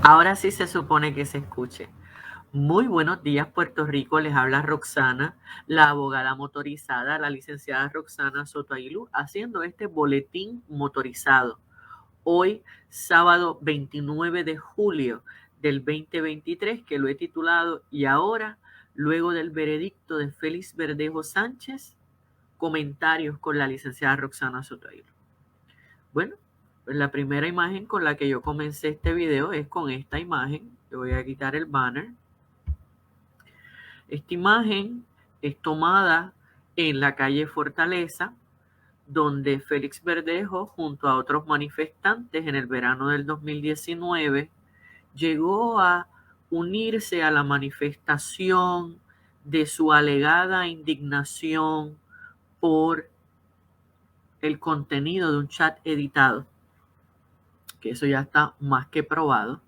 Ahora sí se supone que se escuche. Muy buenos días, Puerto Rico. Les habla Roxana, la abogada motorizada, la licenciada Roxana Soto Aguilú, haciendo este boletín motorizado. Hoy, sábado 29 de julio del 2023, que lo he titulado "Y ahora, luego del veredicto de Félix Verdejo Sánchez, comentarios con la licenciada Roxana Soto Aguilú". Bueno, pues la primera imagen con la que yo comencé este video es con esta imagen. Yo voy a quitar el banner. Esta imagen es tomada en la calle Fortaleza, donde Félix Verdejo, junto a otros manifestantes en el verano del 2019, llegó a unirse a la manifestación de su alegada indignación por el contenido de un chat editado, que eso ya está más que probado,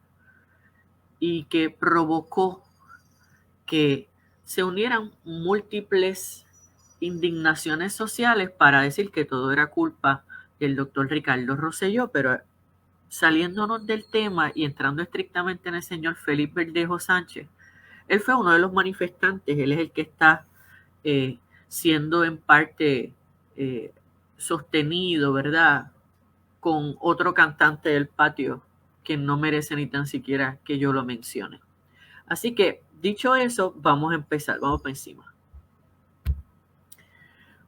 y que provocó que se unieran múltiples indignaciones sociales para decir que todo era culpa del doctor Ricardo Rosselló, pero saliéndonos del tema y entrando estrictamente en el señor Félix Verdejo Sánchez, él fue uno de los manifestantes, él es el que está eh, siendo en parte eh, sostenido, ¿verdad?, con otro cantante del patio que no merece ni tan siquiera que yo lo mencione. Así que, dicho eso, vamos a empezar, vamos para encima.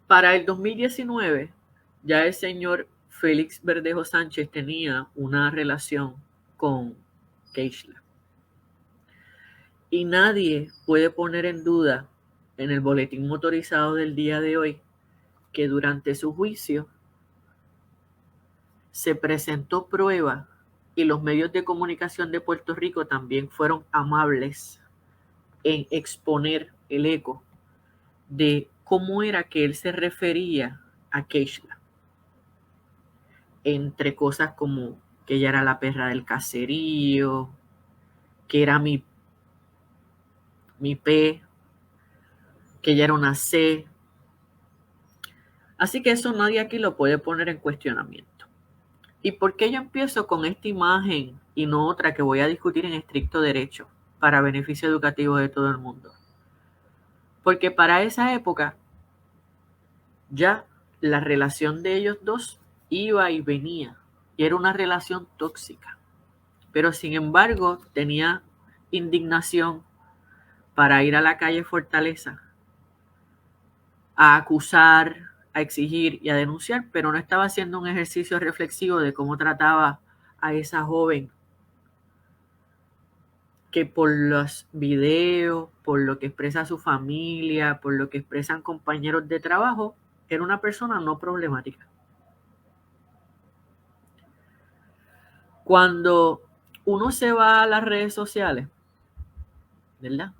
Para el 2019, ya el señor Félix Verdejo Sánchez tenía una relación con Keishla. Y nadie puede poner en duda en el boletín motorizado del día de hoy que durante su juicio se presentó prueba y los medios de comunicación de Puerto Rico también fueron amables en exponer el eco de cómo era que él se refería a Keishla, entre cosas como que ella era la perra del caserío, que era mi P, que ella era una C. Así que eso nadie aquí lo puede poner en cuestionamiento. ¿Y por qué yo empiezo con esta imagen y no otra que voy a discutir en estricto derecho para beneficio educativo de todo el mundo? Porque para esa época ya la relación de ellos dos iba y venía y era una relación tóxica. Pero sin embargo tenía indignación para ir a la calle Fortaleza a acusar, a exigir y a denunciar, pero no estaba haciendo un ejercicio reflexivo de cómo trataba a esa joven que por los videos, por lo que expresa su familia, por lo que expresan compañeros de trabajo, era una persona no problemática. Cuando uno se va a las redes sociales, ¿verdad?,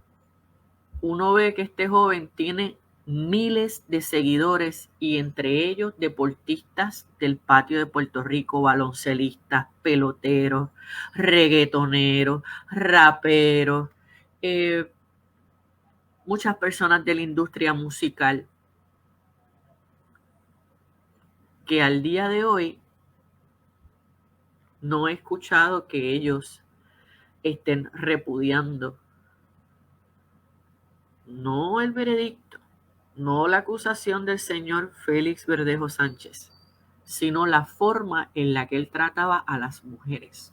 uno ve que este joven tiene miles de seguidores y entre ellos deportistas del patio de Puerto Rico, baloncelistas, peloteros, reggaetoneros, raperos, eh, muchas personas de la industria musical que al día de hoy no he escuchado que ellos estén repudiando no el veredicto, no la acusación del señor Félix Verdejo Sánchez, sino la forma en la que él trataba a las mujeres.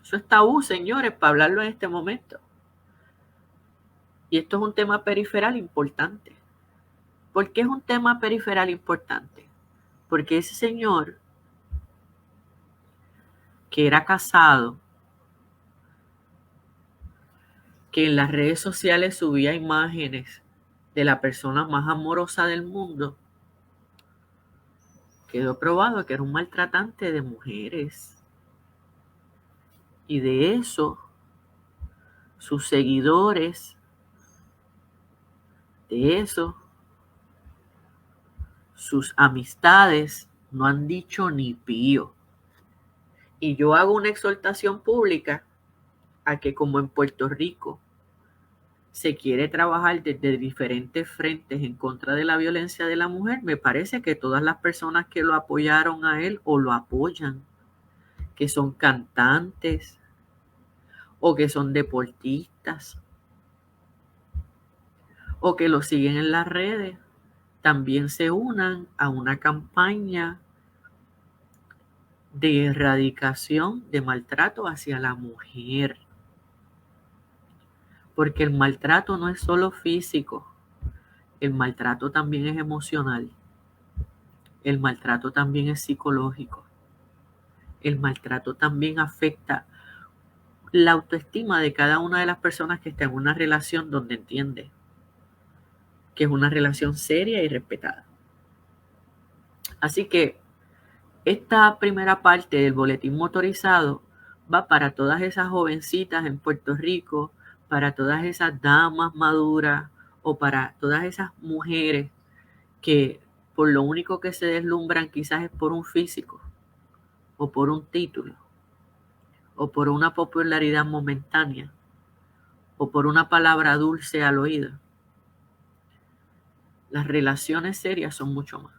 Eso es tabú, señores, para hablarlo en este momento. Y esto es un tema periferal importante. ¿Por qué es un tema periferal importante? Porque ese señor, que era casado, que en las redes sociales subía imágenes de la persona más amorosa del mundo, quedó probado que era un maltratante de mujeres. Y de eso, sus seguidores, de eso, sus amistades no han dicho ni pío. Y yo hago una exhortación pública a que, como en Puerto Rico se quiere trabajar desde diferentes frentes en contra de la violencia de la mujer, me parece que todas las personas que lo apoyaron a él o lo apoyan que son cantantes o que son deportistas o que lo siguen en las redes, también se unan a una campaña de erradicación de maltrato hacia la mujer. Porque el maltrato no es solo físico, el maltrato también es emocional, el maltrato también es psicológico, el maltrato también afecta la autoestima de cada una de las personas que está en una relación donde entiende que es una relación seria y respetada. Así que esta primera parte del boletín motorizado va para todas esas jovencitas en Puerto Rico, para todas esas damas maduras o para todas esas mujeres que por lo único que se deslumbran quizás es por un físico o por un título o por una popularidad momentánea o por una palabra dulce al oído. Las relaciones serias son mucho más.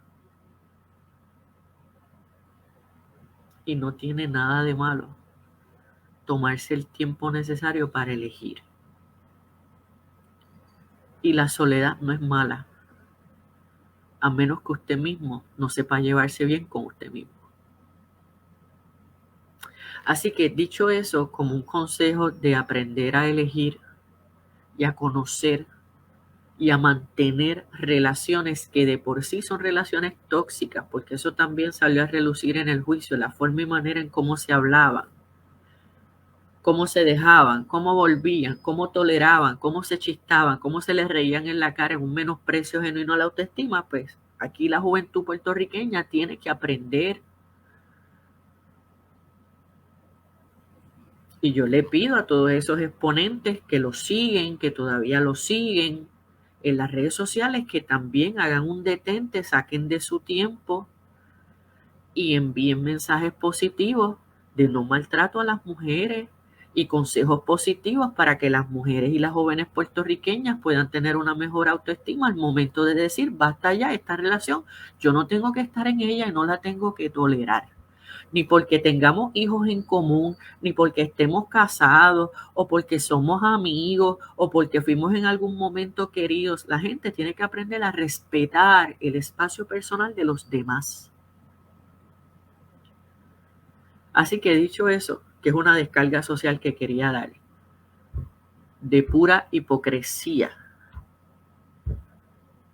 Y no tiene nada de malo tomarse el tiempo necesario para elegir. Y la soledad no es mala, a menos que usted mismo no sepa llevarse bien con usted mismo. Así que dicho eso, como un consejo de aprender a elegir y a conocer y a mantener relaciones que de por sí son relaciones tóxicas, porque eso también salió a relucir en el juicio, la forma y manera en cómo se hablaban, cómo se dejaban, cómo volvían, cómo toleraban, cómo se chistaban, cómo se les reían en la cara en un menosprecio genuino a la autoestima. Pues aquí la juventud puertorriqueña tiene que aprender. Y yo le pido a todos esos exponentes que lo siguen, que todavía lo siguen en las redes sociales, que también hagan un detente, saquen de su tiempo y envíen mensajes positivos de no maltrato a las mujeres y consejos positivos para que las mujeres y las jóvenes puertorriqueñas puedan tener una mejor autoestima al momento de decir, basta ya esta relación, yo no tengo que estar en ella y no la tengo que tolerar. Ni porque tengamos hijos en común, ni porque estemos casados, o porque somos amigos, o porque fuimos en algún momento queridos. La gente tiene que aprender a respetar el espacio personal de los demás. Así que dicho eso, que es una descarga social que quería dar, de pura hipocresía,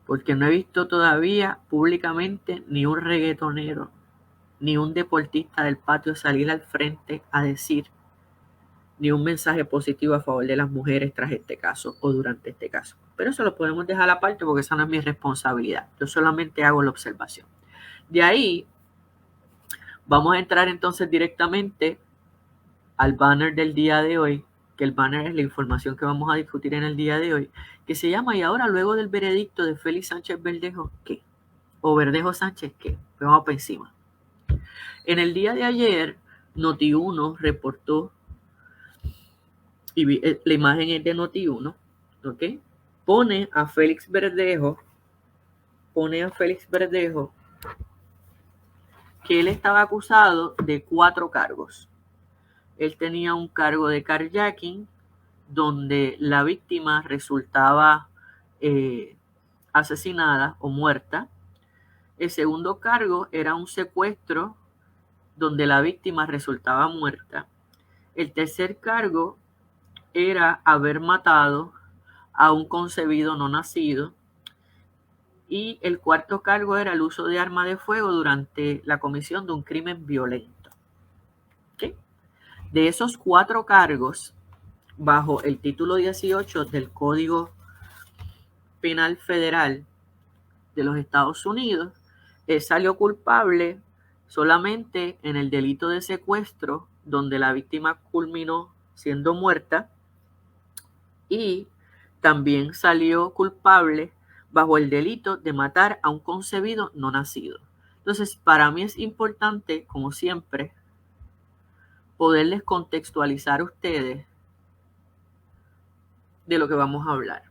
porque no he visto todavía públicamente ni un reggaetonero, ni un deportista del patio salir al frente a decir ni un mensaje positivo a favor de las mujeres tras este caso o durante este caso. Pero eso lo podemos dejar aparte porque esa no es mi responsabilidad. Yo solamente hago la observación. De ahí vamos a entrar entonces directamente al banner del día de hoy, que el banner es la información que vamos a discutir en el día de hoy, que se llama "Y ahora luego del veredicto de Félix Sánchez Verdejo, ¿qué?" O Verdejo Sánchez, ¿qué? Vamos para encima. En el día de ayer, Noti1 reportó, y la imagen es de Noti1, ¿ok? Pone a Félix Verdejo que él estaba acusado de 4 cargos. Él tenía un cargo de carjacking, donde la víctima resultaba asesinada o muerta. El segundo cargo era un secuestro, donde la víctima resultaba muerta. El tercer cargo era haber matado a un concebido no nacido. Y el cuarto cargo era el uso de arma de fuego durante la comisión de un crimen violento. ¿Okay? De esos 4 cargos, bajo el título 18 del Código Penal Federal de los Estados Unidos, él salió culpable solamente en el delito de secuestro, donde la víctima culminó siendo muerta, y también salió culpable bajo el delito de matar a un concebido no nacido. Entonces, para mí es importante, como siempre, poderles contextualizar a ustedes de lo que vamos a hablar.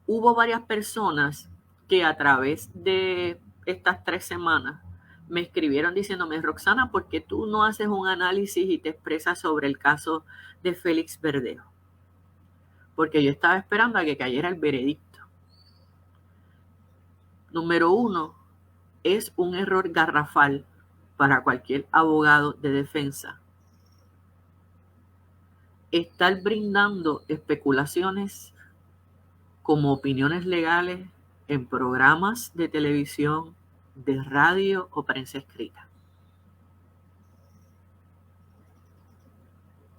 Hubo varias personas que a través de estas 3 semanas me escribieron diciéndome, Roxana, ¿por qué tú no haces un análisis y te expresas sobre el caso de Félix Verdejo? Porque yo estaba esperando a que cayera el veredicto. Número 1, es un error garrafal para cualquier abogado de defensa estar brindando especulaciones como opiniones legales en programas de televisión, de radio o prensa escrita.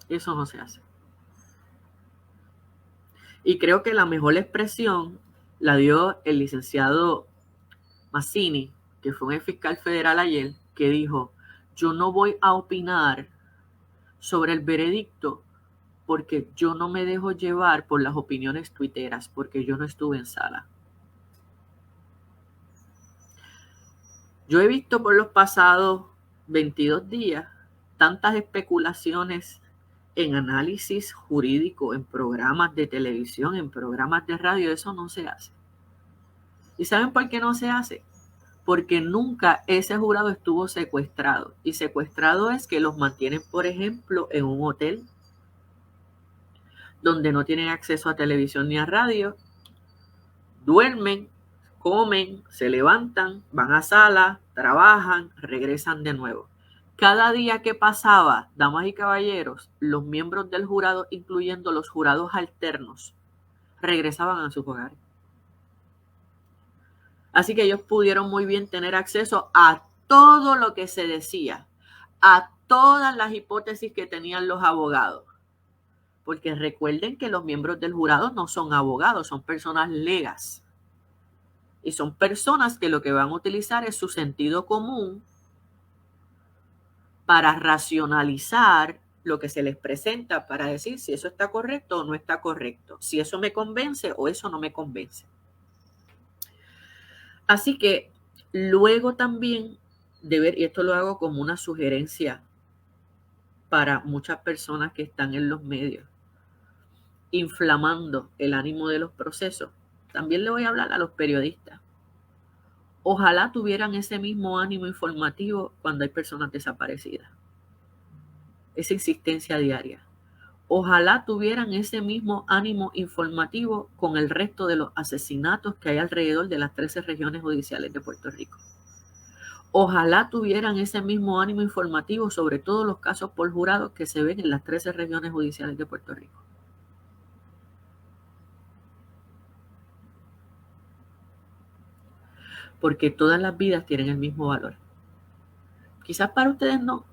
Eso no se hace. Y creo que la mejor expresión la dio el licenciado Mazzini, que fue un fiscal federal ayer, que dijo, yo no voy a opinar sobre el veredicto porque yo no me dejo llevar por las opiniones tuiteras, porque yo no estuve en sala. Yo he visto por los pasados 22 días tantas especulaciones en análisis jurídico, en programas de televisión, en programas de radio. Eso no se hace. ¿Y saben por qué no se hace? Porque nunca ese jurado estuvo secuestrado. Y secuestrado es que los mantienen, por ejemplo, en un hotel donde no tienen acceso a televisión ni a radio, duermen, comen, se levantan, van a sala, trabajan, regresan de nuevo. Cada día que pasaba, damas y caballeros, los miembros del jurado, incluyendo los jurados alternos, regresaban a sus hogares. Así que ellos pudieron muy bien tener acceso a todo lo que se decía, a todas las hipótesis que tenían los abogados. Porque recuerden que los miembros del jurado no son abogados, son personas legas. Y son personas que lo que van a utilizar es su sentido común para racionalizar lo que se les presenta, para decir si eso está correcto o no está correcto, si eso me convence o eso no me convence. Así que luego también de ver, y esto lo hago como una sugerencia para muchas personas que están en los medios, inflamando el ánimo de los procesos, también le voy a hablar a los periodistas. Ojalá tuvieran ese mismo ánimo informativo cuando hay personas desaparecidas. Esa insistencia diaria. Ojalá tuvieran ese mismo ánimo informativo con el resto de los asesinatos que hay alrededor de las 13 regiones judiciales de Puerto Rico. Ojalá tuvieran ese mismo ánimo informativo sobre todos los casos por jurado que se ven en las 13 regiones judiciales de Puerto Rico. Porque todas las vidas tienen el mismo valor. Quizás para ustedes no,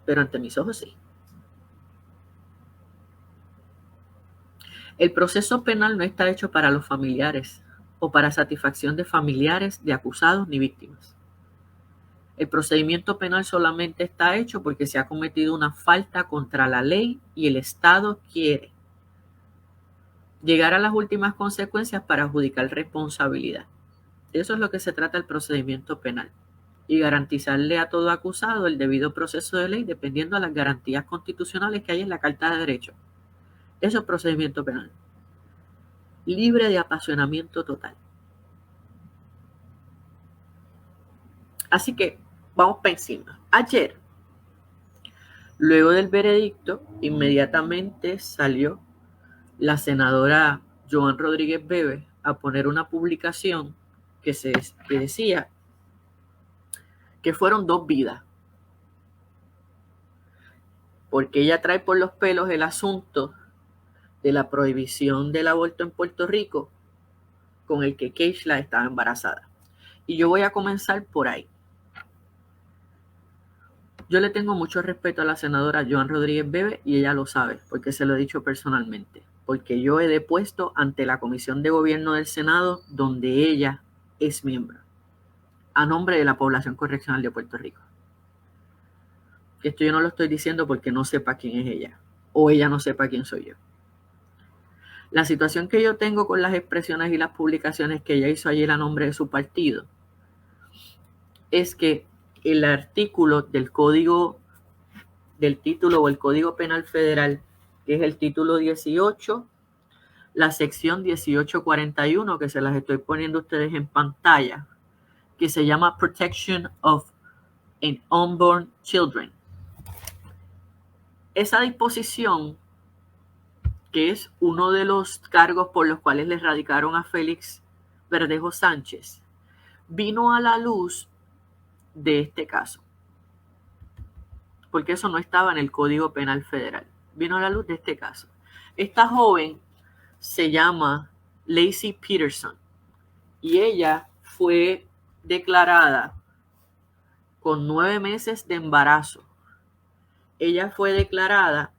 pero ante mis ojos sí. El proceso penal no está hecho para los familiares o para satisfacción de familiares, de acusados ni víctimas. El procedimiento penal solamente está hecho porque se ha cometido una falta contra la ley y el Estado quiere llegar a las últimas consecuencias para adjudicar responsabilidad. De eso es lo que se trata el procedimiento penal. Y garantizarle a todo acusado el debido proceso de ley dependiendo de las garantías constitucionales que hay en la Carta de Derechos. Eso es procedimiento penal. Libre de apasionamiento total. Así que vamos para encima. Ayer, luego del veredicto, inmediatamente salió la senadora Joan Rodríguez Bebe a poner una publicación que decía que fueron 2 vidas. Porque ella trae por los pelos el asunto de la prohibición del aborto en Puerto Rico con el que Keishla estaba embarazada. Y yo voy a comenzar por ahí. Yo le tengo mucho respeto a la senadora Joan Rodríguez Bebe y ella lo sabe, porque se lo he dicho personalmente. Porque yo he depuesto ante la Comisión de Gobierno del Senado, donde ella es miembro, a nombre de la población correccional de Puerto Rico. Esto yo no lo estoy diciendo porque no sepa quién es ella, o ella no sepa quién soy yo. La situación que yo tengo con las expresiones y las publicaciones que ella hizo ayer a nombre de su partido es que el artículo del Código del título o el Código Penal Federal, que es el título 18, la sección 1841, que se las estoy poniendo a ustedes en pantalla, que se llama Protection of and Unborn Children. Esa disposición, que es uno de los cargos por los cuales le radicaron a Félix Verdejo Sánchez, vino a la luz de este caso, porque eso no estaba en el Código Penal Federal. Vino a la luz de este caso. Esta joven se llama Laci Peterson y ella fue declarada con 9 meses de embarazo. Ella fue declarada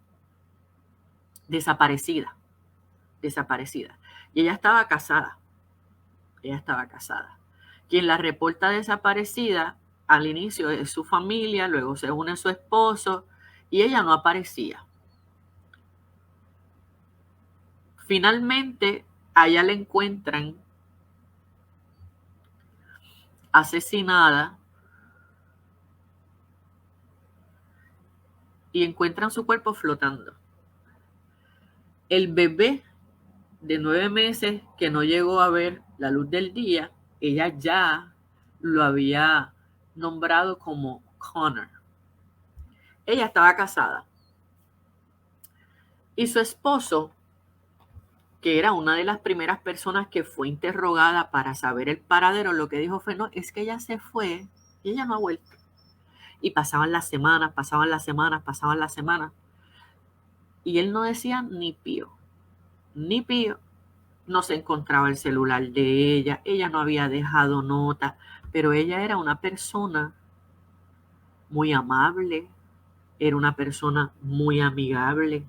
desaparecida. Y ella estaba casada. Quien la reporta desaparecida al inicio es su familia, luego se une su esposo y ella no aparecía. Finalmente, a ella la encuentran asesinada y encuentran su cuerpo flotando. El bebé de 9 meses que no llegó a ver la luz del día, ella ya lo había nombrado como Connor. Ella estaba casada y su esposo, que era una de las primeras personas que fue interrogada para saber el paradero, lo que dijo fue, no, es que ella se fue y ella no ha vuelto. Y pasaban las semanas. Y él no decía ni pío. No se encontraba el celular de ella no había dejado nota, pero ella era una persona muy amable, era una persona muy amigable,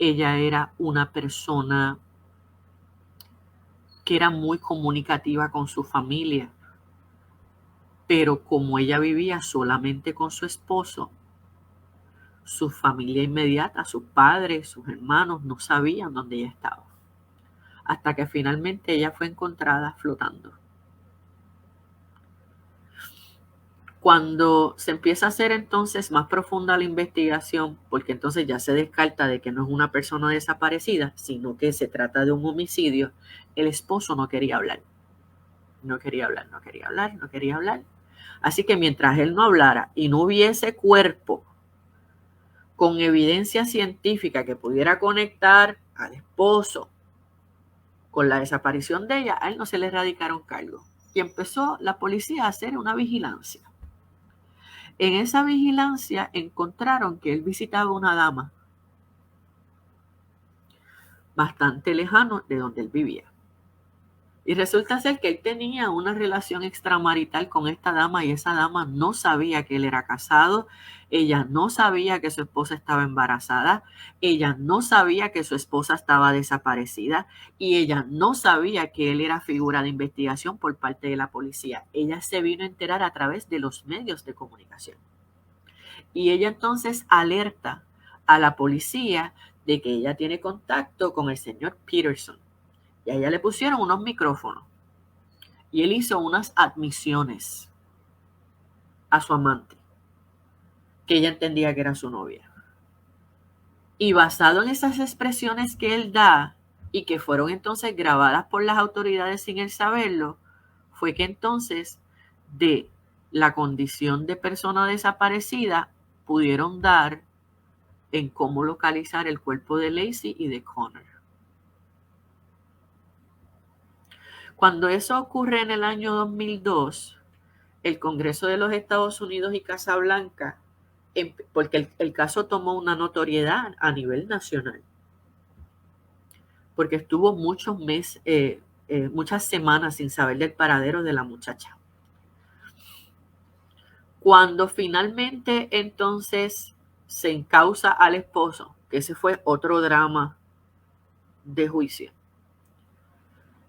ella era una persona que era muy comunicativa con su familia, pero como ella vivía solamente con su esposo, su familia inmediata, sus padres, sus hermanos, no sabían dónde ella estaba. Hasta que finalmente ella fue encontrada flotando. Cuando se empieza a hacer entonces más profunda la investigación, porque entonces ya se descarta de que no es una persona desaparecida, sino que se trata de un homicidio, el esposo no quería hablar. Así que mientras él no hablara y no hubiese cuerpo con evidencia científica que pudiera conectar al esposo con la desaparición de ella, a él no se le radicaron cargos. Y empezó la policía a hacer una vigilancia. En esa vigilancia encontraron que él visitaba una dama bastante lejano de donde él vivía. Y resulta ser que él tenía una relación extramarital con esta dama y esa dama no sabía que él era casado, ella no sabía que su esposa estaba embarazada, ella no sabía que su esposa estaba desaparecida y ella no sabía que él era figura de investigación por parte de la policía. Ella se vino a enterar a través de los medios de comunicación. Y ella entonces alerta a la policía de que ella tiene contacto con el señor Peterson. Y a ella le pusieron unos micrófonos. Y él hizo unas admisiones a su amante, que ella entendía que era su novia. Y basado en esas expresiones que él da y que fueron entonces grabadas por las autoridades sin él saberlo, fue que entonces de la condición de persona desaparecida pudieron dar en cómo localizar el cuerpo de Laci y de Connor. Cuando eso ocurre en el año 2002, el Congreso de los Estados Unidos y Casa Blanca, porque el caso tomó una notoriedad a nivel nacional, porque estuvo muchas semanas sin saber del paradero de la muchacha. Cuando finalmente entonces se encausa al esposo, que ese fue otro drama de juicio,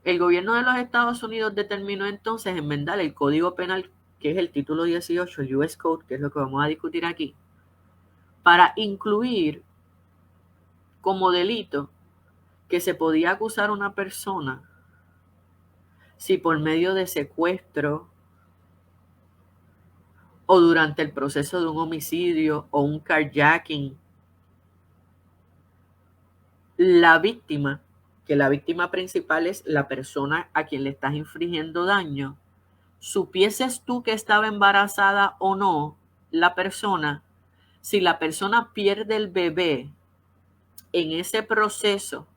el gobierno de los Estados Unidos determinó entonces enmendar el Código Penal, que es el título 18, el US Code, que es lo que vamos a discutir aquí, para incluir como delito que se podía acusar a una persona si por medio de secuestro o durante el proceso de un homicidio o un carjacking, la víctima, que la víctima principal es la persona a quien le estás infringiendo daño, supieses tú que estaba embarazada o no, la persona, si la persona pierde el bebé en ese proceso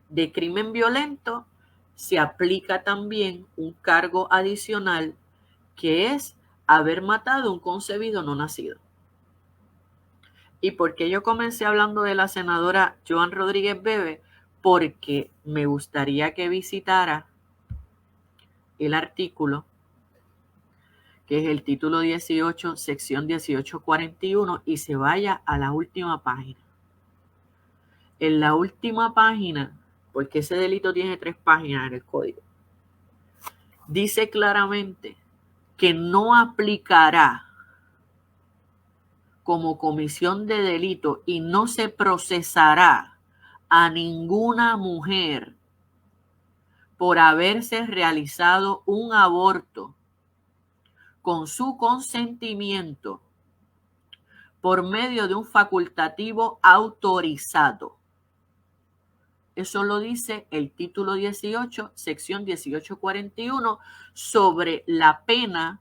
de crimen violento, se aplica también un cargo adicional que es haber matado a un concebido no nacido. ¿Y por qué yo comencé hablando de la senadora Joan Rodríguez Bebe? Porque me gustaría que visitara el artículo, que es el título 18, sección 1841, y se vaya a la última página. En la última página, porque ese delito tiene 3 páginas en el código, dice claramente que no aplicará como comisión de delito y no se procesará a ninguna mujer por haberse realizado un aborto con su consentimiento por medio de un facultativo autorizado. Eso lo dice el título 18, sección 1841, sobre la pena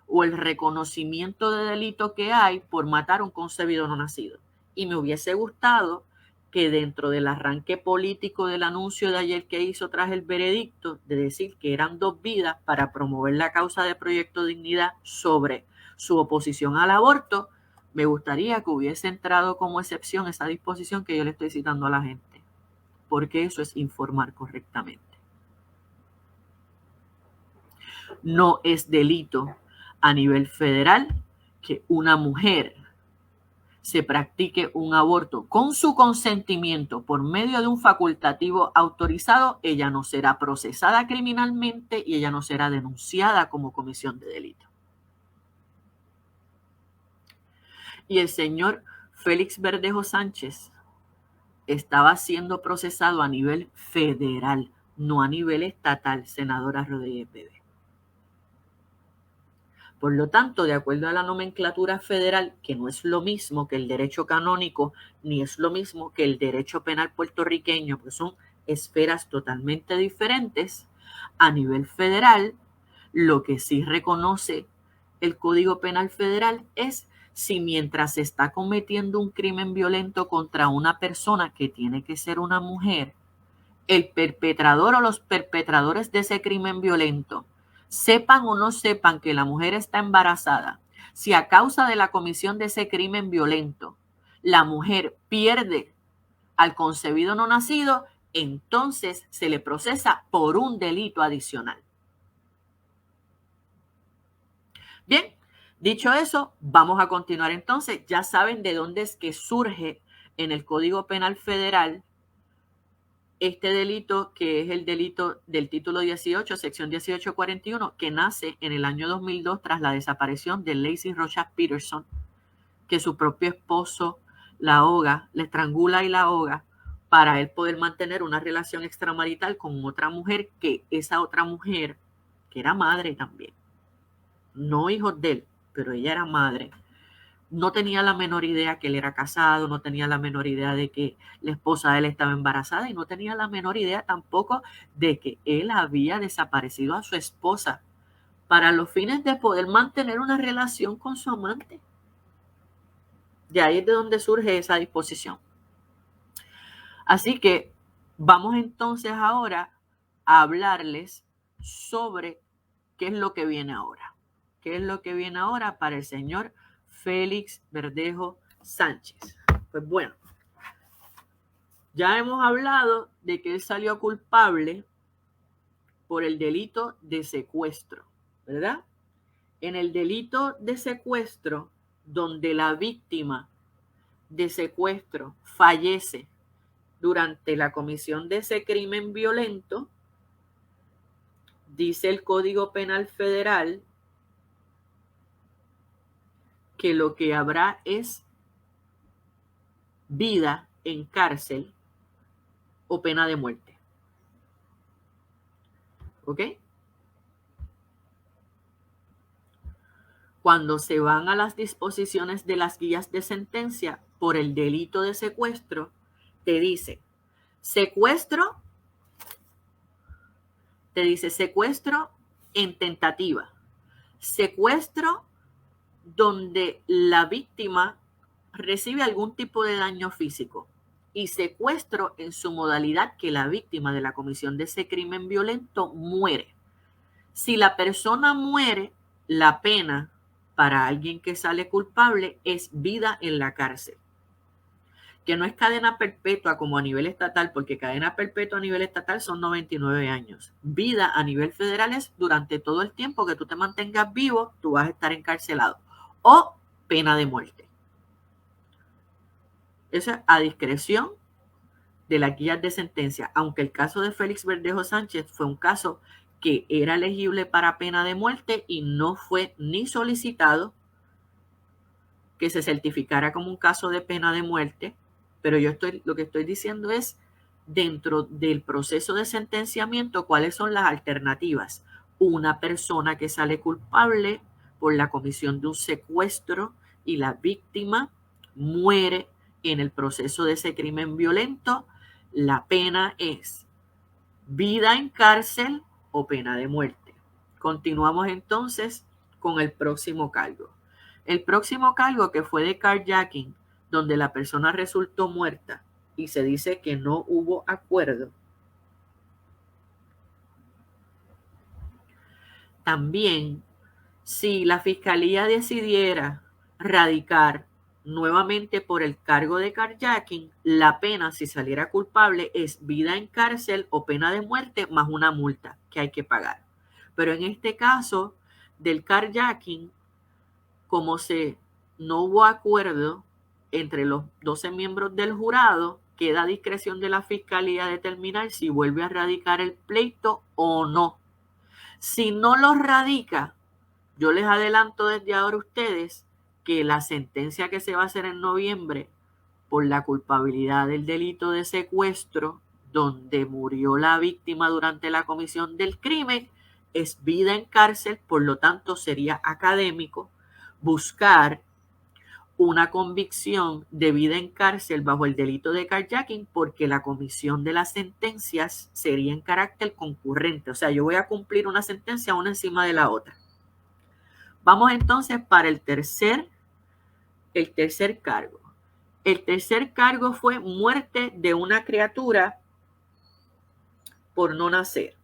o el reconocimiento de delito que hay por matar a un concebido no nacido. Y me hubiese gustado que dentro del arranque político del anuncio de ayer que hizo tras el veredicto, de decir que eran 2 vidas para promover la causa de Proyecto Dignidad sobre su oposición al aborto, me gustaría que hubiese entrado como excepción esa disposición que yo le estoy citando a la gente, porque eso es informar correctamente. No es delito a nivel federal que una mujer se practique un aborto con su consentimiento por medio de un facultativo autorizado. Ella no será procesada criminalmente y ella no será denunciada como comisión de delito. Y el señor Félix Verdejo Sánchez estaba siendo procesado a nivel federal, no a nivel estatal, senadora Rodríguez Bebe. Por lo tanto, de acuerdo a la nomenclatura federal, que no es lo mismo que el derecho canónico, ni es lo mismo que el derecho penal puertorriqueño, pues son esferas totalmente diferentes, a nivel federal, lo que sí reconoce el Código Penal Federal es si mientras se está cometiendo un crimen violento contra una persona que tiene que ser una mujer, el perpetrador o los perpetradores de ese crimen violento, sepan o no sepan que la mujer está embarazada, si a causa de la comisión de ese crimen violento la mujer pierde al concebido no nacido, entonces se le procesa por un delito adicional. Bien, dicho eso, vamos a continuar entonces. Ya saben de dónde es que surge en el Código Penal Federal este delito, que es el delito del título 18, sección 1841, que nace en el año 2002 tras la desaparición de Laci Rocha Peterson, que su propio esposo la ahoga, la estrangula y la ahoga para él poder mantener una relación extramarital con otra mujer, que esa otra mujer, que era madre también, no hijos de él, pero ella era madre, no tenía la menor idea que él era casado, no tenía la menor idea de que la esposa de él estaba embarazada y no tenía la menor idea tampoco de que él había desaparecido a su esposa para los fines de poder mantener una relación con su amante. De ahí es de donde surge esa disposición. Así que vamos entonces ahora a hablarles sobre qué es lo que viene ahora. ¿Qué es lo que viene ahora para el señor Félix Verdejo Sánchez? Pues bueno, ya hemos hablado de que él salió culpable por el delito de secuestro, ¿verdad? En el delito de secuestro, donde la víctima de secuestro fallece durante la comisión de ese crimen violento, dice el Código Penal Federal que lo que habrá es vida en cárcel o pena de muerte. ¿Ok? Cuando se van a las disposiciones de las guías de sentencia por el delito de secuestro, te dice secuestro en tentativa, secuestro donde la víctima recibe algún tipo de daño físico y secuestro en su modalidad que la víctima de la comisión de ese crimen violento muere. Si la persona muere, la pena para alguien que sale culpable es vida en la cárcel, que no es cadena perpetua como a nivel estatal, porque cadena perpetua a nivel estatal son 99 años. Vida a nivel federal es durante todo el tiempo que tú te mantengas vivo, tú vas a estar encarcelado. O pena de muerte. Eso es a discreción de las guías de sentencia, aunque el caso de Félix Verdejo Sánchez fue un caso que era elegible para pena de muerte y no fue ni solicitado que se certificara como un caso de pena de muerte, pero lo que estoy diciendo es, dentro del proceso de sentenciamiento, ¿cuáles son las alternativas? Una persona que sale culpable por la comisión de un secuestro y la víctima muere en el proceso de ese crimen violento, la pena es vida en cárcel o pena de muerte. Continuamos entonces con el próximo cargo. El próximo cargo, que fue de carjacking, donde la persona resultó muerta y se dice que no hubo acuerdo. También, si la fiscalía decidiera radicar nuevamente por el cargo de carjacking, la pena, si saliera culpable, es vida en cárcel o pena de muerte más una multa que hay que pagar. Pero en este caso del carjacking, como no hubo acuerdo entre los 12 miembros del jurado, queda a discreción de la fiscalía determinar si vuelve a radicar el pleito o no. Si no lo radica, yo les adelanto desde ahora a ustedes que la sentencia que se va a hacer en noviembre por la culpabilidad del delito de secuestro, donde murió la víctima durante la comisión del crimen, es vida en cárcel. Por lo tanto, sería académico buscar una convicción de vida en cárcel bajo el delito de carjacking, porque la comisión de las sentencias sería en carácter concurrente. O sea, yo voy a cumplir una sentencia una encima de la otra. Vamos entonces para el tercer cargo. El tercer cargo fue muerte de una criatura por no nacer.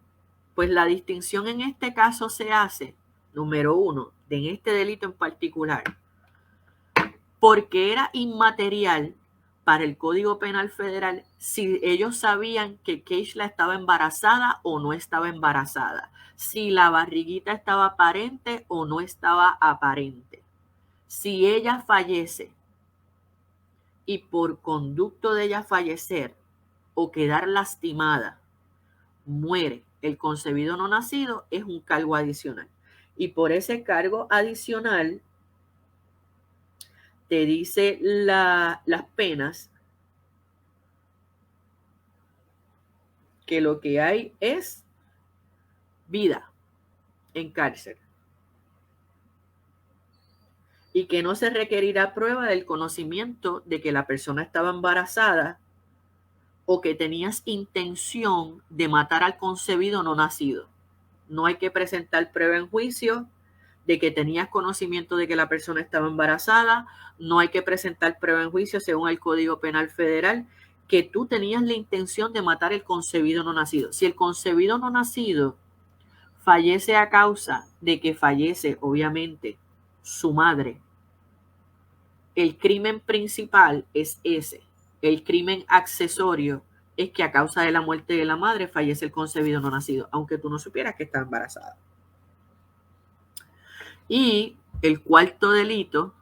Pues la distinción en este caso se hace, número uno, en este delito en particular, porque era inmaterial para el Código Penal Federal si ellos sabían que Keishla estaba embarazada o no estaba embarazada, si la barriguita estaba aparente o no estaba aparente. Si ella fallece y por conducto de ella fallecer o quedar lastimada, muere el concebido no nacido, es un cargo adicional. Y por ese cargo adicional te dice las penas, que lo que hay es vida en cárcel y que no se requerirá prueba del conocimiento de que la persona estaba embarazada o que tenías intención de matar al concebido no nacido. No hay que presentar prueba en juicio de que tenías conocimiento de que la persona estaba embarazada. No hay que presentar prueba en juicio, según el Código Penal Federal, que tú tenías la intención de matar el concebido no nacido. Si el concebido no nacido fallece a causa de que fallece, obviamente, su madre, el crimen principal es ese. El crimen accesorio es que a causa de la muerte de la madre fallece el concebido no nacido, aunque tú no supieras que está embarazada. Y el cuarto delito,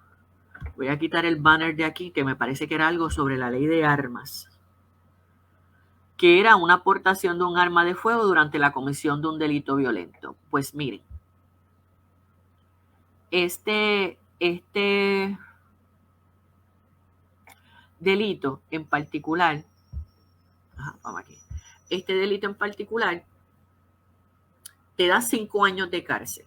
voy a quitar el banner de aquí, que me parece que era algo sobre la ley de armas, que era una aportación de un arma de fuego durante la comisión de un delito violento. Pues miren, este delito en particular, vamos aquí, este delito en particular te da 5 años de cárcel,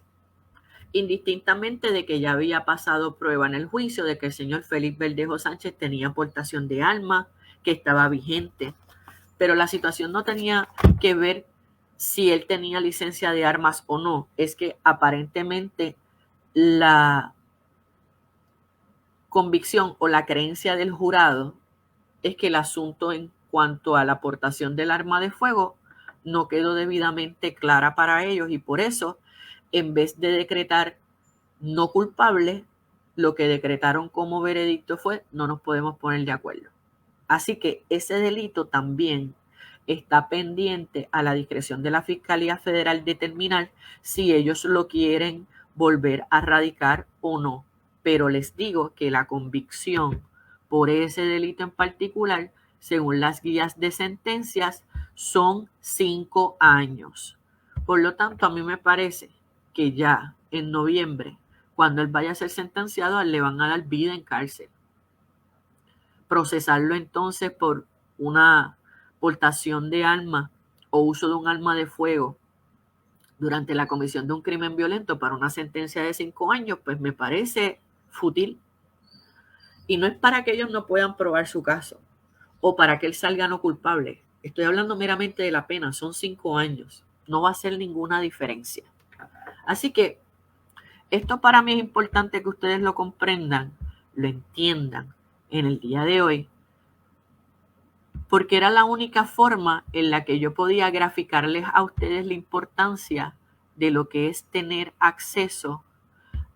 indistintamente de que ya había pasado prueba en el juicio de que el señor Félix Verdejo Sánchez tenía aportación de armas, que estaba vigente. Pero la situación no tenía que ver si él tenía licencia de armas o no. Es que aparentemente la convicción o la creencia del jurado es que el asunto en cuanto a la aportación del arma de fuego no quedó debidamente clara para ellos y por eso, en vez de decretar no culpable, lo que decretaron como veredicto fue no nos podemos poner de acuerdo. Así que ese delito también está pendiente a la discreción de la Fiscalía Federal determinar si ellos lo quieren volver a radicar o no. Pero les digo que la convicción por ese delito en particular, según las guías de sentencias, son 5 años. Por lo tanto, a mí me parece que ya en noviembre, cuando él vaya a ser sentenciado, le van a dar vida en cárcel. Procesarlo entonces por una portación de arma o uso de un arma de fuego durante la comisión de un crimen violento para una sentencia de 5 años, pues me parece fútil. Y no es para que ellos no puedan probar su caso o para que él salga no culpable. Estoy hablando meramente de la pena, son 5 años. No va a hacer ninguna diferencia. Así que esto para mí es importante que ustedes lo comprendan, lo entiendan en el día de hoy, porque era la única forma en la que yo podía graficarles a ustedes la importancia de lo que es tener acceso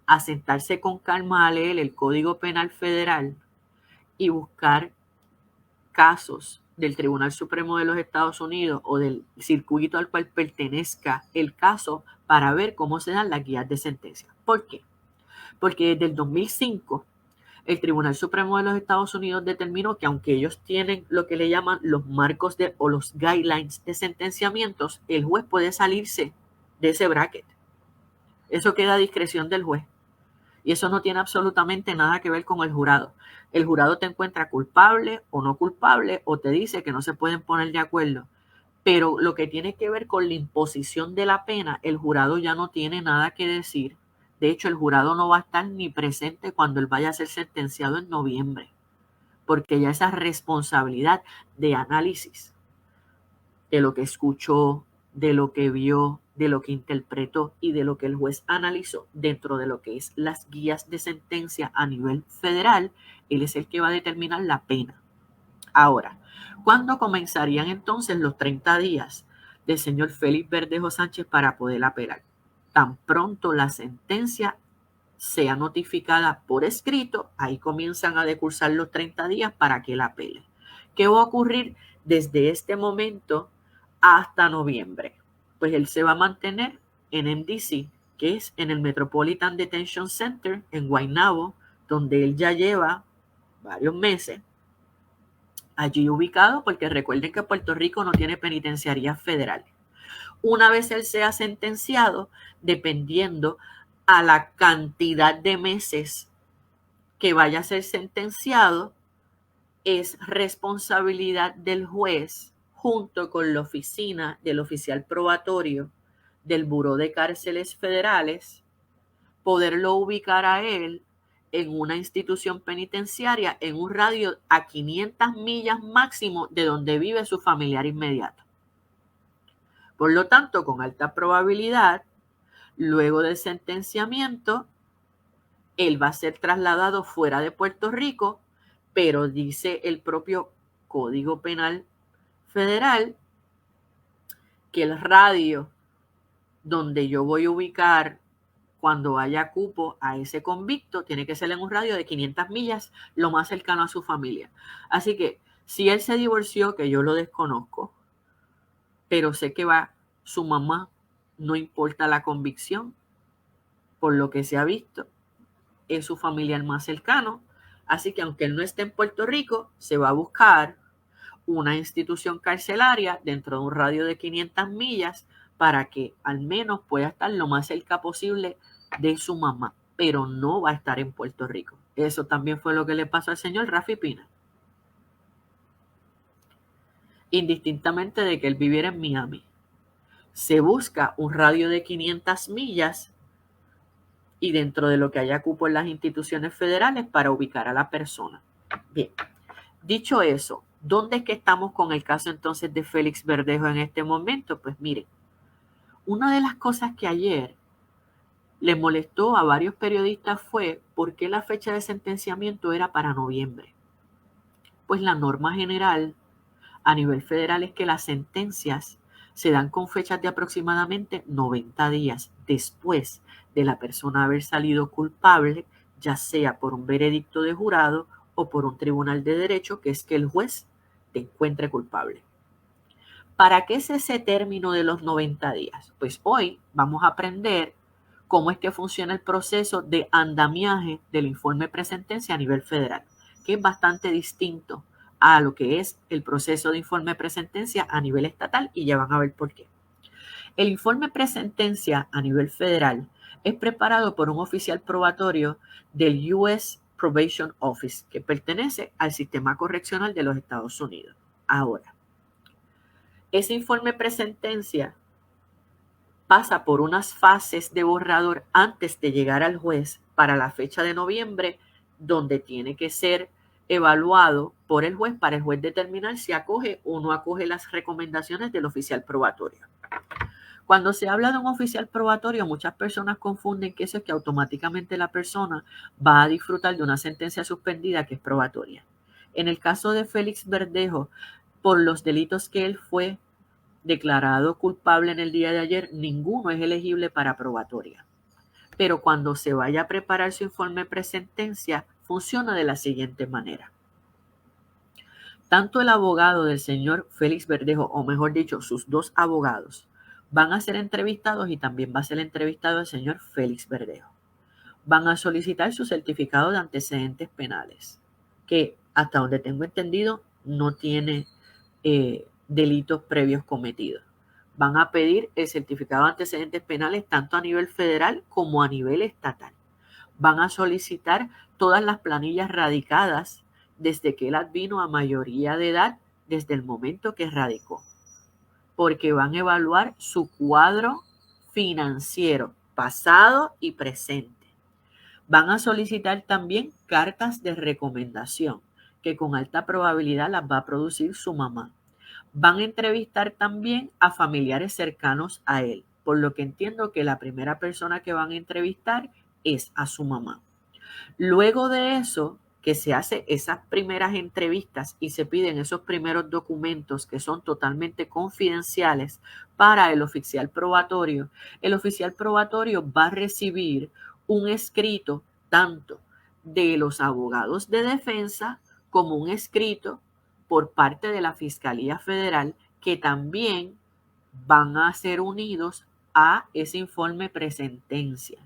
a sentarse con calma a leer el Código Penal Federal y buscar casos del Tribunal Supremo de los Estados Unidos o del circuito al cual pertenezca el caso para ver cómo se dan las guías de sentencia. ¿Por qué? Porque desde el 2005 el Tribunal Supremo de los Estados Unidos determinó que aunque ellos tienen lo que le llaman los marcos o los guidelines de sentenciamientos, el juez puede salirse de ese bracket. Eso queda a discreción del juez. Y eso no tiene absolutamente nada que ver con el jurado. El jurado te encuentra culpable o no culpable o te dice que no se pueden poner de acuerdo. Pero lo que tiene que ver con la imposición de la pena, el jurado ya no tiene nada que decir. De hecho, el jurado no va a estar ni presente cuando él vaya a ser sentenciado en noviembre, porque ya esa responsabilidad de análisis de lo que escuchó, de lo que vio, de lo que interpretó y de lo que el juez analizó dentro de lo que es las guías de sentencia a nivel federal, él es el que va a determinar la pena. Ahora, ¿cuándo comenzarían entonces los 30 días del señor Félix Verdejo Sánchez para poder apelar? Tan pronto la sentencia sea notificada por escrito, ahí comienzan a decursar los 30 días para que él apele. ¿Qué va a ocurrir desde este momento hasta noviembre? Pues él se va a mantener en MDC, que es en el Metropolitan Detention Center en Guaynabo, donde él ya lleva varios meses allí ubicado, porque recuerden que Puerto Rico no tiene penitenciarías federales. Una vez él sea sentenciado, dependiendo a la cantidad de meses que vaya a ser sentenciado, es responsabilidad del juez, junto con la oficina del oficial probatorio del Buró de Cárceles Federales, poderlo ubicar a él en una institución penitenciaria en un radio a 500 millas máximo de donde vive su familiar inmediato. Por lo tanto, con alta probabilidad, luego del sentenciamiento, él va a ser trasladado fuera de Puerto Rico, pero dice el propio Código Penal Federal que el radio donde yo voy a ubicar cuando haya cupo a ese convicto tiene que ser en un radio de 500 millas, lo más cercano a su familia. Así que si él se divorció, que yo lo desconozco, pero sé que va su mamá, no importa la convicción, por lo que se ha visto, es su familiar más cercano. Así que aunque él no esté en Puerto Rico, se va a buscar una institución carcelaria dentro de un radio de 500 millas para que al menos pueda estar lo más cerca posible de su mamá, pero no va a estar en Puerto Rico. Eso también fue lo que le pasó al señor Rafi Pina. Indistintamente de que él viviera en Miami, se busca un radio de 500 millas y dentro de lo que haya cupo en las instituciones federales para ubicar a la persona. Bien, dicho eso, ¿dónde es que estamos con el caso entonces de Félix Verdejo en este momento? Pues miren, una de las cosas que ayer le molestó a varios periodistas fue por qué la fecha de sentenciamiento era para noviembre. Pues la norma general a nivel federal es que las sentencias se dan con fechas de aproximadamente 90 días después de la persona haber salido culpable, ya sea por un veredicto de jurado o por un tribunal de derecho, que es que el juez te encuentre culpable. ¿Para qué es ese término de los 90 días? Pues hoy vamos a aprender cómo es que funciona el proceso de andamiaje del informe presentencia a nivel federal, que es bastante distinto a lo que es el proceso de informe presentencia a nivel estatal, y ya van a ver por qué. El informe presentencia a nivel federal es preparado por un oficial probatorio del US Probation Office, que pertenece al sistema correccional de los Estados Unidos. Ahora, ese informe presentencia pasa por unas fases de borrador antes de llegar al juez para la fecha de noviembre, donde tiene que ser evaluado por el juez para el juez determinar si acoge o no acoge las recomendaciones del oficial probatorio. Cuando se habla de un oficial probatorio, muchas personas confunden que eso es que automáticamente la persona va a disfrutar de una sentencia suspendida que es probatoria. En el caso de Félix Verdejo, por los delitos que él fue declarado culpable en el día de ayer, ninguno es elegible para probatoria. Pero cuando se vaya a preparar su informe presentencia, funciona de la siguiente manera. Tanto el abogado del señor Félix Verdejo, o mejor dicho, sus dos abogados, van a ser entrevistados y también va a ser entrevistado el señor Félix Verdejo. Van a solicitar su certificado de antecedentes penales, que hasta donde tengo entendido no tiene delitos previos cometidos. Van a pedir el certificado de antecedentes penales tanto a nivel federal como a nivel estatal. Van a solicitar todas las planillas radicadas desde que él advino a mayoría de edad, desde el momento que radicó, porque van a evaluar su cuadro financiero, pasado y presente. Van a solicitar también cartas de recomendación, que con alta probabilidad las va a producir su mamá. Van a entrevistar también a familiares cercanos a él, por lo que entiendo que la primera persona que van a entrevistar es a su mamá. Luego de eso, que se hace esas primeras entrevistas y se piden esos primeros documentos que son totalmente confidenciales para el oficial probatorio va a recibir un escrito tanto de los abogados de defensa como un escrito por parte de la Fiscalía Federal, que también van a ser unidos a ese informe presentencia.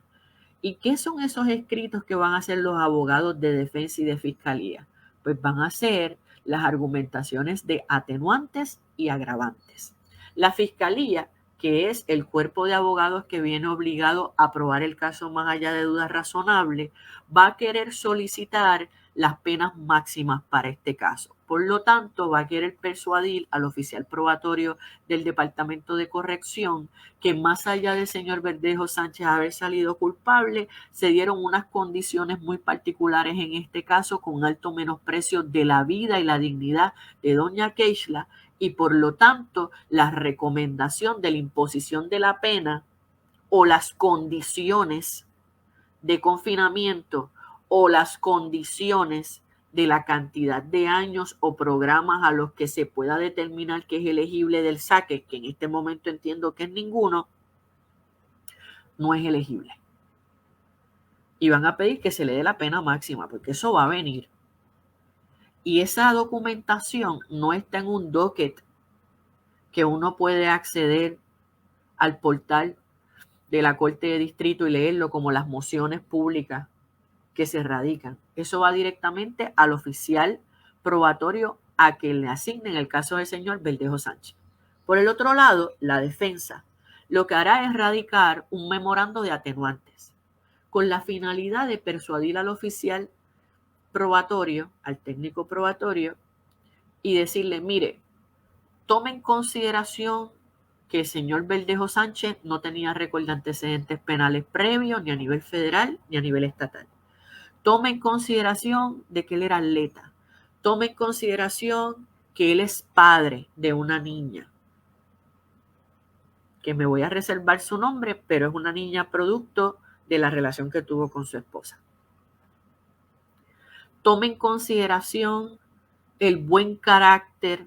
¿Y qué son esos escritos que van a hacer los abogados de defensa y de fiscalía? Pues van a ser las argumentaciones de atenuantes y agravantes. La fiscalía, que es el cuerpo de abogados que viene obligado a probar el caso más allá de dudas razonables, va a querer solicitar las penas máximas para este caso. Por lo tanto, va a querer persuadir al oficial probatorio del Departamento de Corrección que más allá del señor Verdejo Sánchez haber salido culpable, se dieron unas condiciones muy particulares en este caso con alto menosprecio de la vida y la dignidad de doña Keishla, y por lo tanto la recomendación de la imposición de la pena o las condiciones de confinamiento o las condiciones de la cantidad de años o programas a los que se pueda determinar que es elegible del saque, que en este momento entiendo que es ninguno, no es elegible. Y van a pedir que se le dé la pena máxima, porque eso va a venir. Y esa documentación no está en un docket que uno puede acceder al portal de la Corte de Distrito y leerlo como las mociones públicas que se radican. Eso va directamente al oficial probatorio a que le asignen el caso del señor Verdejo Sánchez. Por el otro lado, la defensa lo que hará es radicar un memorando de atenuantes con la finalidad de persuadir al oficial probatorio, al técnico probatorio, y decirle, mire, tome en consideración que el señor Verdejo Sánchez no tenía récord de antecedentes penales previos ni a nivel federal ni a nivel estatal. Tome en consideración de que él era atleta. Tome en consideración que él es padre de una niña, que me voy a reservar su nombre, pero es una niña producto de la relación que tuvo con su esposa. Tome en consideración el buen carácter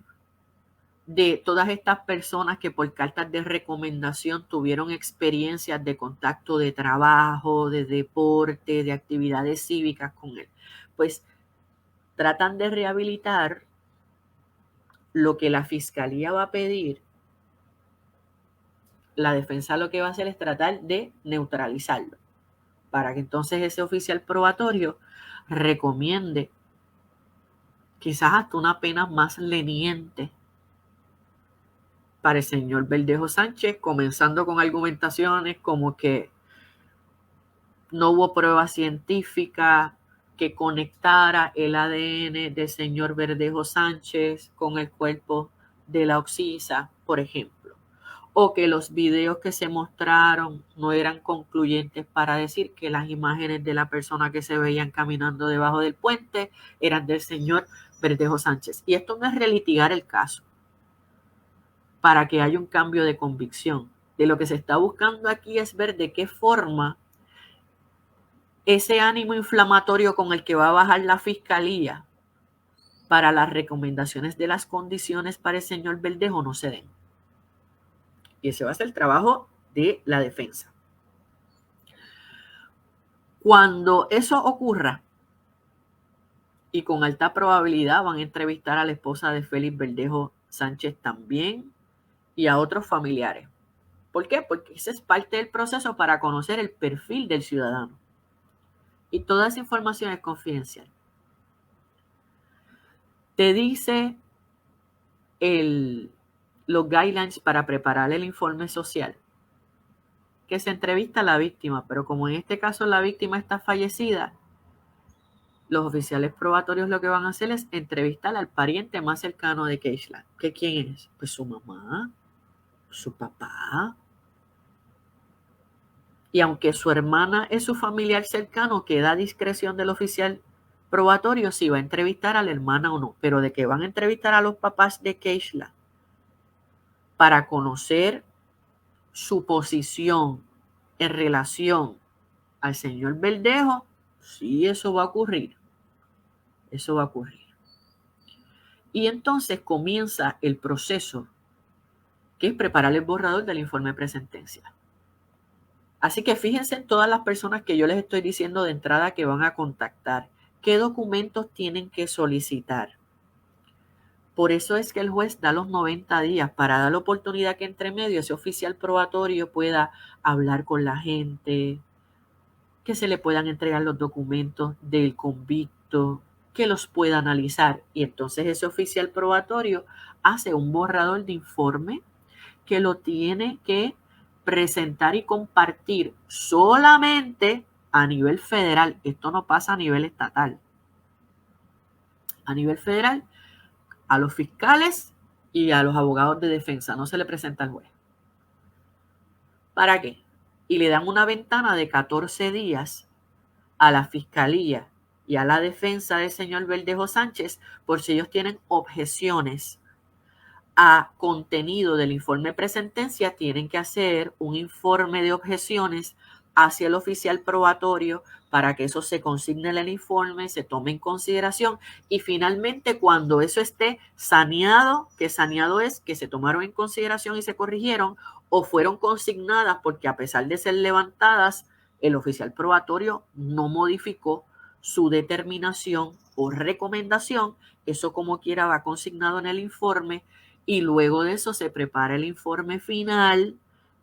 de todas estas personas que por cartas de recomendación tuvieron experiencias de contacto de trabajo, de deporte, de actividades cívicas con él. Pues tratan de rehabilitar lo que la fiscalía va a pedir. La defensa lo que va a hacer es tratar de neutralizarlo, para que entonces ese oficial probatorio recomiende quizás hasta una pena más leniente para el señor Verdejo Sánchez, comenzando con argumentaciones como que no hubo prueba científica que conectara el ADN del señor Verdejo Sánchez con el cuerpo de la oxisa, por ejemplo, o que los videos que se mostraron no eran concluyentes para decir que las imágenes de la persona que se veían caminando debajo del puente eran del señor Verdejo Sánchez. Y esto no es relitigar el caso para que haya un cambio de convicción. De lo que se está buscando aquí es ver de qué forma ese ánimo inflamatorio con el que va a bajar la fiscalía para las recomendaciones de las condiciones para el señor Verdejo no se den. Y ese va a ser el trabajo de la defensa. Cuando eso ocurra, y con alta probabilidad van a entrevistar a la esposa de Félix Verdejo Sánchez también y a otros familiares. ¿Por qué? Porque ese es parte del proceso para conocer el perfil del ciudadano. Y toda esa información es confidencial. Te dice los guidelines para preparar el informe social, que se entrevista a la víctima, pero como en este caso la víctima está fallecida, los oficiales probatorios lo que van a hacer es entrevistar al pariente más cercano de Keishla. ¿Que quién es? Pues su mamá, su papá. Y aunque su hermana es su familiar cercano, queda a discreción del oficial probatorio si va a entrevistar a la hermana o no. Pero de que van a entrevistar a los papás de Keishla para conocer su posición en relación al señor Verdejo, sí, eso va a ocurrir. Eso va a ocurrir. Y entonces comienza el proceso, que es preparar el borrador del informe de presentencia. Así que fíjense en todas las personas que yo les estoy diciendo de entrada que van a contactar. ¿Qué documentos tienen que solicitar? Por eso es que el juez da los 90 días para dar la oportunidad que entre medio ese oficial probatorio pueda hablar con la gente, que se le puedan entregar los documentos del convicto, que los pueda analizar. Y entonces ese oficial probatorio hace un borrador de informe que lo tiene que presentar y compartir solamente a nivel federal. Esto no pasa a nivel estatal. A nivel federal, a los fiscales y a los abogados de defensa. No se le presenta al juez. ¿Para qué? Y le dan una ventana de 14 días a la fiscalía y a la defensa del señor Verdejo Sánchez por si ellos tienen objeciones a contenido del informe de presentencia, tienen que hacer un informe de objeciones hacia el oficial probatorio para que eso se consigne en el informe, se tome en consideración y finalmente cuando eso esté saneado, que saneado es que se tomaron en consideración y se corrigieron o fueron consignadas porque a pesar de ser levantadas, el oficial probatorio no modificó su determinación o recomendación, eso como quiera va consignado en el informe. Y luego de eso se prepara el informe final,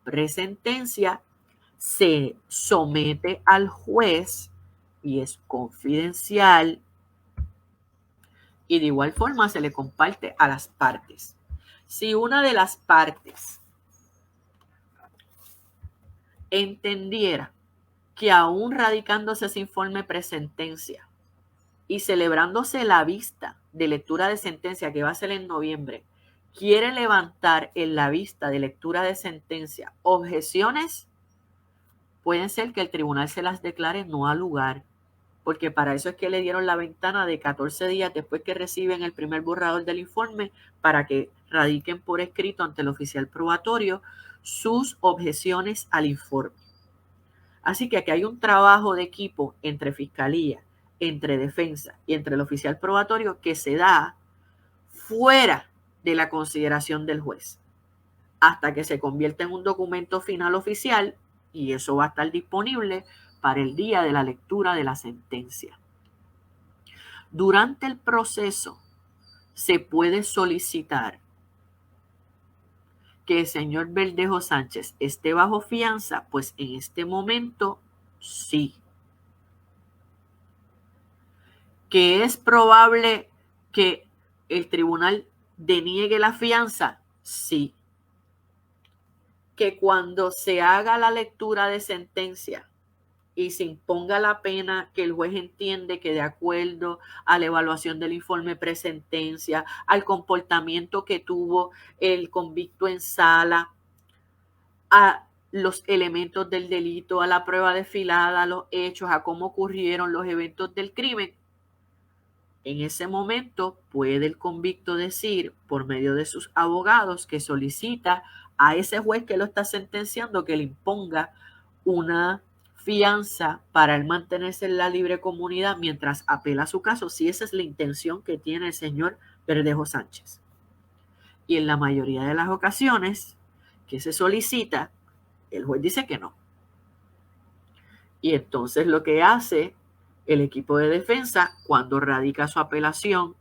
presentencia, se somete al juez y es confidencial y de igual forma se le comparte a las partes. Si una de las partes entendiera que aún radicándose ese informe presentencia y celebrándose la vista de lectura de sentencia que va a ser en noviembre, quiere levantar en la vista de lectura de sentencia objeciones, pueden ser que el tribunal se las declare no al lugar, porque para eso es que le dieron la ventana de 14 días después que reciben el primer borrador del informe para que radiquen por escrito ante el oficial probatorio sus objeciones al informe. Así que aquí hay un trabajo de equipo entre fiscalía, entre defensa y entre el oficial probatorio que se da fuera de la consideración del juez, hasta que se convierta en un documento final oficial, y eso va a estar disponible para el día de la lectura de la sentencia. Durante el proceso se puede solicitar que el señor Verdejo Sánchez esté bajo fianza, pues en este momento sí. Que es probable que el tribunal deniegue la fianza, sí. Que cuando se haga la lectura de sentencia y se imponga la pena que el juez entiende que de acuerdo a la evaluación del informe presentencia, al comportamiento que tuvo el convicto en sala, a los elementos del delito, a la prueba desfilada, a los hechos, a cómo ocurrieron los eventos del crimen, en ese momento puede el convicto decir por medio de sus abogados que solicita a ese juez que lo está sentenciando que le imponga una fianza para él mantenerse en la libre comunidad mientras apela su caso, si esa es la intención que tiene el señor Verdejo Sánchez. Y en la mayoría de las ocasiones que se solicita, el juez dice que no. Y entonces lo que hace el equipo de defensa cuando radica su apelación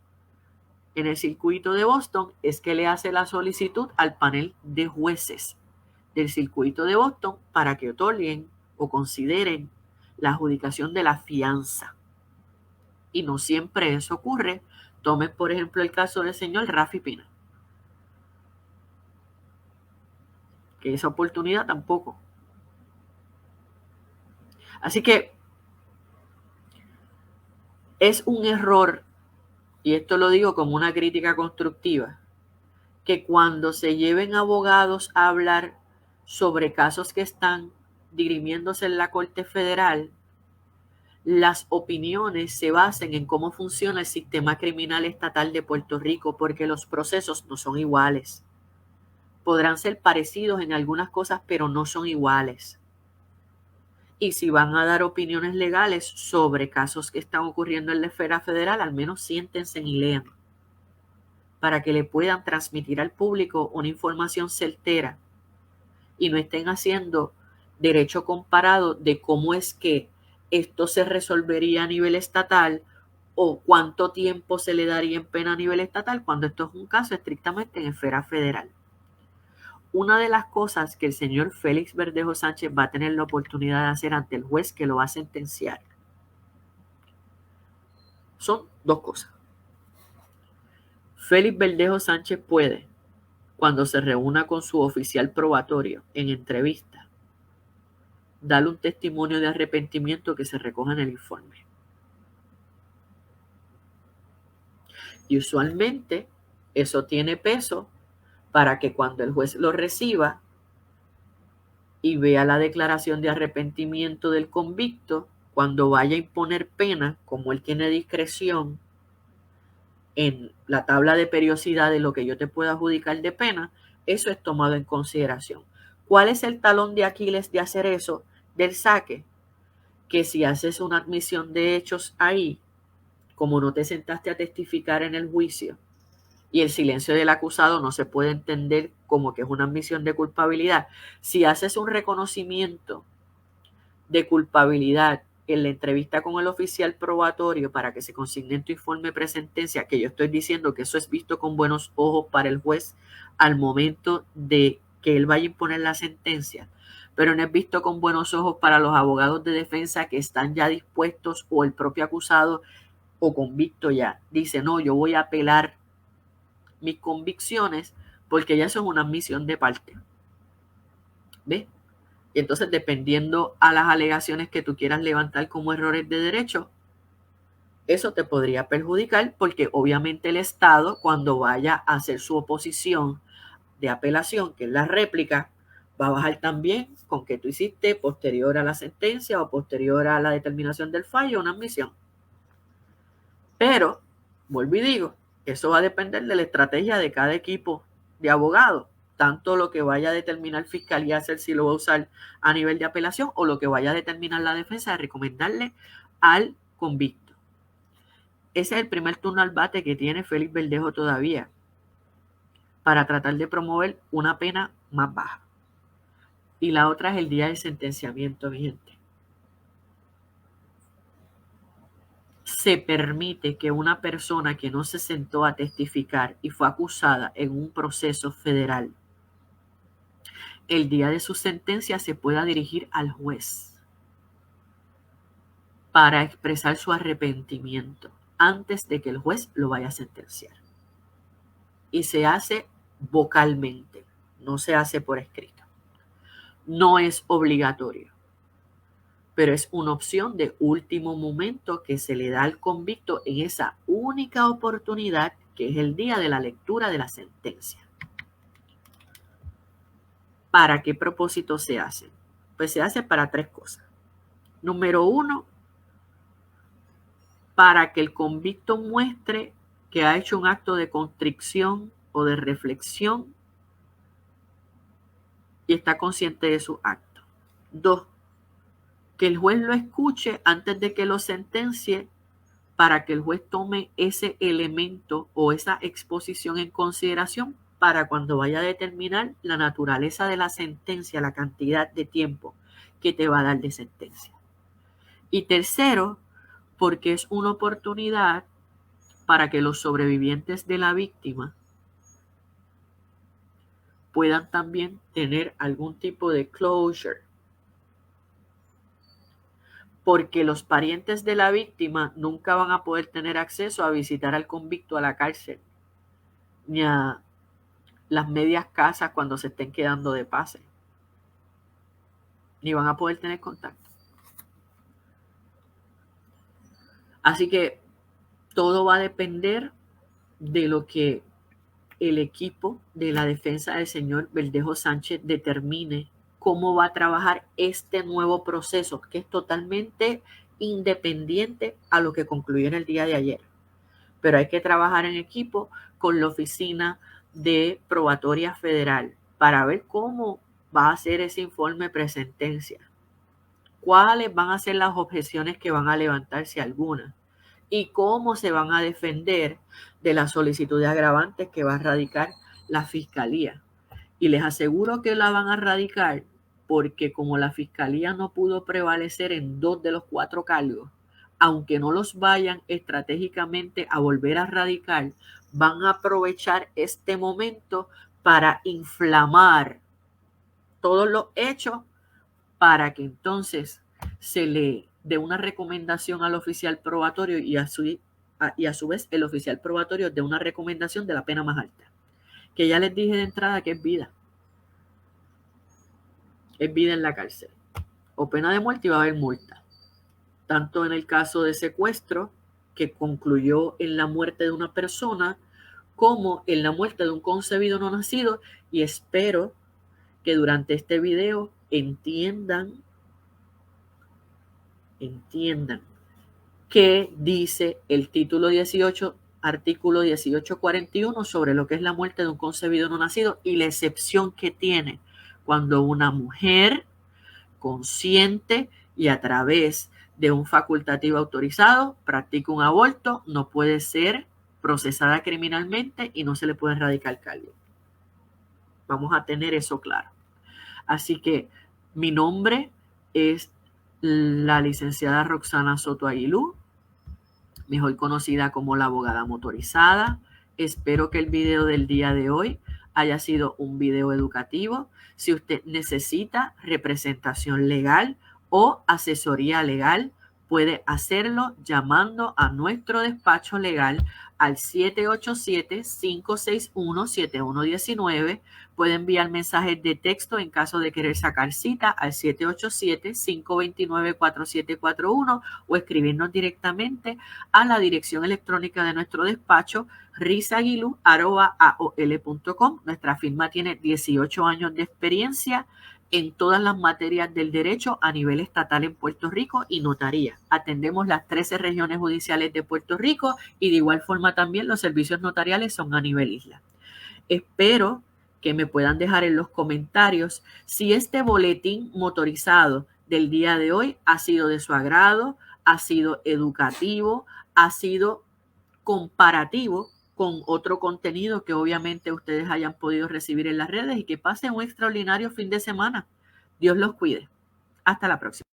en el circuito de Boston es que le hace la solicitud al panel de jueces del circuito de Boston para que otorguen o consideren la adjudicación de la fianza. Y no siempre eso ocurre. Tomen, por ejemplo, el caso del señor Rafi Pina, que esa oportunidad tampoco. Así que es un error, y esto lo digo como una crítica constructiva, que cuando se lleven abogados a hablar sobre casos que están dirimiéndose en la Corte Federal, las opiniones se basen en cómo funciona el sistema criminal estatal de Puerto Rico, porque los procesos no son iguales. Podrán ser parecidos en algunas cosas, pero no son iguales. Y si van a dar opiniones legales sobre casos que están ocurriendo en la esfera federal, al menos siéntense y lean, para que le puedan transmitir al público una información certera y no estén haciendo derecho comparado de cómo es que esto se resolvería a nivel estatal o cuánto tiempo se le daría en pena a nivel estatal cuando esto es un caso estrictamente en esfera federal. Una de las cosas que el señor Félix Verdejo Sánchez va a tener la oportunidad de hacer ante el juez que lo va a sentenciar son dos cosas. Félix Verdejo Sánchez puede, cuando se reúna con su oficial probatorio en entrevista, darle un testimonio de arrepentimiento que se recoja en el informe. Y usualmente eso tiene peso para que cuando el juez lo reciba y vea la declaración de arrepentimiento del convicto, cuando vaya a imponer pena, como él tiene discreción en la tabla de periodicidad de lo que yo te puedo adjudicar de pena, eso es tomado en consideración. ¿Cuál es el talón de Aquiles de hacer eso? Del saque, que si haces una admisión de hechos ahí, como no te sentaste a testificar en el juicio y el silencio del acusado no se puede entender como que es una admisión de culpabilidad, si haces un reconocimiento de culpabilidad en la entrevista con el oficial probatorio para que se consigne en tu informe presentencia, que yo estoy diciendo que eso es visto con buenos ojos para el juez al momento de que él vaya a imponer la sentencia, pero no es visto con buenos ojos para los abogados de defensa que están ya dispuestos o el propio acusado o convicto ya dice, no, yo voy a apelar mis convicciones porque ya eso es una admisión de parte. ¿Ves? Y entonces, dependiendo a las alegaciones que tú quieras levantar como errores de derecho, eso te podría perjudicar porque obviamente el Estado, cuando vaya a hacer su oposición de apelación, que es la réplica, va a bajar también con que tú hiciste posterior a la sentencia o posterior a la determinación del fallo una admisión. Pero, vuelvo y digo, eso va a depender de la estrategia de cada equipo de abogados. tanto lo que vaya a determinar fiscalía hacer si lo va a usar a nivel de apelación o lo que vaya a determinar la defensa de recomendarle al convicto. Ese es el primer turno al bate que tiene Félix Verdejo todavía para tratar de promover una pena más baja. Y la otra es el día del sentenciamiento, mi gente. Se permite que una persona que no se sentó a testificar y fue acusada en un proceso federal, el día de su sentencia se pueda dirigir al juez para expresar su arrepentimiento antes de que el juez lo vaya a sentenciar. Y se hace vocalmente, no se hace por escrito. No es obligatorio, pero es una opción de último momento que se le da al convicto en esa única oportunidad que es el día de la lectura de la sentencia. ¿Para qué propósito se hace? Pues se hace para 3 cosas. Número 1, para que el convicto muestre que ha hecho un acto de contrición o de reflexión y está consciente de su acto. 2, que el juez lo escuche antes de que lo sentencie para que el juez tome ese elemento o esa exposición en consideración para cuando vaya a determinar la naturaleza de la sentencia, la cantidad de tiempo que te va a dar de sentencia. Y tercero, porque es una oportunidad para que los sobrevivientes de la víctima puedan también tener algún tipo de closure. Porque los parientes de la víctima nunca van a poder tener acceso a visitar al convicto a la cárcel, ni a las medias casas cuando se estén quedando de pase, ni van a poder tener contacto. Así que todo va a depender de lo que el equipo de la defensa del señor Verdejo Sánchez determine cómo va a trabajar este nuevo proceso, que es totalmente independiente a lo que concluyó en el día de ayer. Pero hay que trabajar en equipo con la Oficina de Probatoria Federal para ver cómo va a ser ese informe presentencia, cuáles van a ser las objeciones que van a levantarse algunas y cómo se van a defender de la solicitud de agravantes que va a radicar la Fiscalía. Y les aseguro que la van a radicar porque como la Fiscalía no pudo prevalecer en 2 de los 4 cargos, aunque no los vayan estratégicamente a volver a radicar, van a aprovechar este momento para inflamar todos los hechos para que entonces se le dé una recomendación al oficial probatorio y a su vez el oficial probatorio dé una recomendación de la pena más alta. Que ya les dije de entrada que es vida. Es vida en la cárcel. O pena de muerte y va a haber multa. Tanto en el caso de secuestro, que concluyó en la muerte de una persona, como en la muerte de un concebido no nacido. Y espero que durante este video entiendan qué dice el título 18, artículo 1841 sobre lo que es la muerte de un concebido no nacido y la excepción que tiene cuando una mujer consciente y a través de un facultativo autorizado practica un aborto, no puede ser procesada criminalmente y no se le puede erradicar cargo. Vamos a tener eso claro. Así que mi nombre es la licenciada Roxana Soto Aguilú, mejor conocida como la abogada motorizada. Espero que el video del día de hoy haya sido un video educativo. Si usted necesita representación legal o asesoría legal, puede hacerlo llamando a nuestro despacho legal al 787-561-7119. Puede enviar mensajes de texto en caso de querer sacar cita al 787-529-4741 o escribirnos directamente a la dirección electrónica de nuestro despacho risaguilu@aol.com. Nuestra firma tiene 18 años de experiencia en todas las materias del derecho a nivel estatal en Puerto Rico y notaría. Atendemos las 13 regiones judiciales de Puerto Rico y de igual forma también los servicios notariales son a nivel isla. Espero que me puedan dejar en los comentarios si este boletín motorizado del día de hoy ha sido de su agrado, ha sido educativo, ha sido comparativo con otro contenido que obviamente ustedes hayan podido recibir en las redes, y que pasen un extraordinario fin de semana. Dios los cuide. Hasta la próxima.